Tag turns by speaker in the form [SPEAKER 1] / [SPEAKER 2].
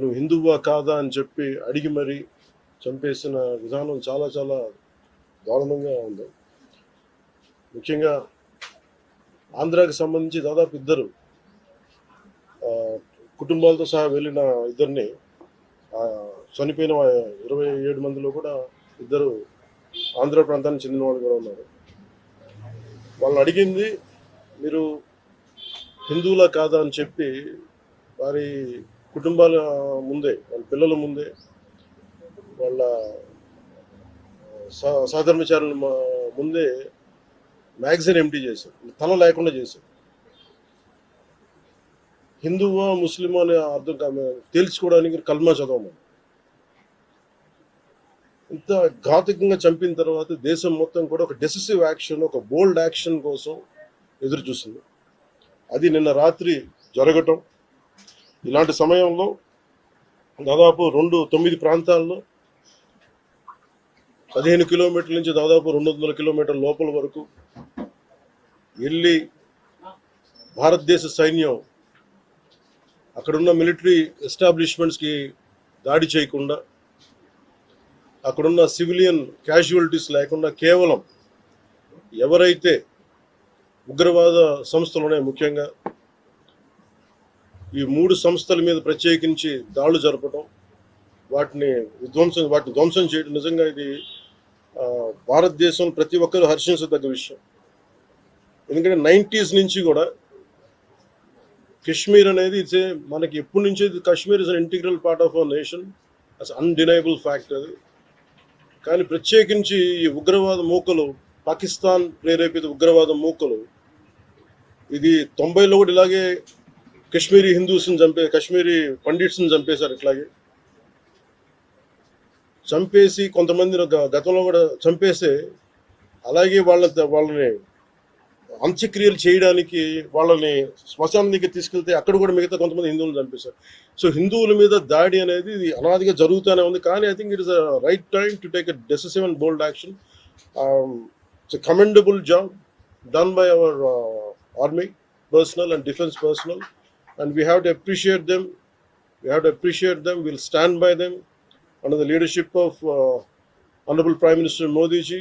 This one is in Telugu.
[SPEAKER 1] నువ్వు హిందువా కాదా అని చెప్పి అడిగి మరీ చంపేసిన విధానం చాలా చాలా దారుణంగా ఉంది. ముఖ్యంగా ఆంధ్రాకి సంబంధించి దాదాపు ఇద్దరు కుటుంబాలతో సహా వెళ్ళిన ఇద్దరిని చనిపోయిన 27 మందిలో కూడా ఇద్దరు ఆంధ్ర ప్రాంతానికి చెందిన వాళ్ళు కూడా ఉన్నారు. వాళ్ళు అడిగింది మీరు హిందువులా కాదా అని చెప్పి వారి కుటుంబాల ముందే, వాళ్ళ పిల్లల ముందే, వాళ్ళ సహధర్మచారుల ముందే మ్యాగజైన్ ఎంటీ చేశారు, తల లేకుండా చేశారు. హిందువా ముస్లిమా అనే అర్థం తేల్చుకోవడానికి కల్మా చదవమని. ఇంత ఘాతుకంగా చంపిన తర్వాత దేశం మొత్తం కూడా ఒక డెసిసివ్ యాక్షన్, ఒక బోల్డ్ యాక్షన్ కోసం ఎదురు చూస్తుంది. అది నిన్న రాత్రి జరగటం, ఇలాంటి సమయంలో దాదాపు 9 ప్రాంతాల్లో 15 కిలోమీటర్ల నుంచి దాదాపు 200 కిలోమీటర్ల లోపల వరకు వెళ్ళి భారతదేశ సైన్యం అక్కడున్న మిలిటరీ ఎస్టాబ్లిష్మెంట్స్కి దాడి చేయకుండా, అక్కడున్న సివిలియన్ క్యాజువాలిటీస్ లేకుండా కేవలం ఎవరైతే ఉగ్రవాద సంస్థలు ఉన్నాయో, ముఖ్యంగా ఈ 3 సంస్థల మీద ప్రత్యేకించి దాడులు జరపడం, వాటిని ధ్వంసం చేయడం నిజంగా ఇది భారతదేశం ప్రతి ఒక్కరు హర్షించదగ్గ విషయం. ఎందుకంటే 90s నుంచి కూడా కశ్మీర్ అనేది మనకి ఎప్పటి నుంచి Kashmir is an integral part of our nation, as undeniable fact అది. కానీ ప్రత్యేకించి ఈ ఉగ్రవాద మూకలు, పాకిస్తాన్ ప్రేరేపిత ఉగ్రవాద మూకలు, ఇది 90లో కూడా ఇలాగే కశ్మీరీ హిందూస్ని కశ్మీరీ పండిట్స్ని చంపేశారు. ఇట్లాగే చంపేసి కొంతమంది గతంలో కూడా చంపేస్తే అలాగే వాళ్ళని అంత్యక్రియలు చేయడానికి వాళ్ళని శ్మశానానికి తీసుకెళ్తే అక్కడ కూడా మిగతా కొంతమంది హిందువులు చంపేశారు. సో హిందువుల మీద దాడి అనేది ఇది అనాదిగా జరుగుతూనే ఉంది. కానీ I think it is a right time to take a decisive and bold action. It's a commendable job done by our army personnel and defense personnel, and we have to appreciate them. We'll stand by them under the leadership of Honorable Prime Minister Modi ji.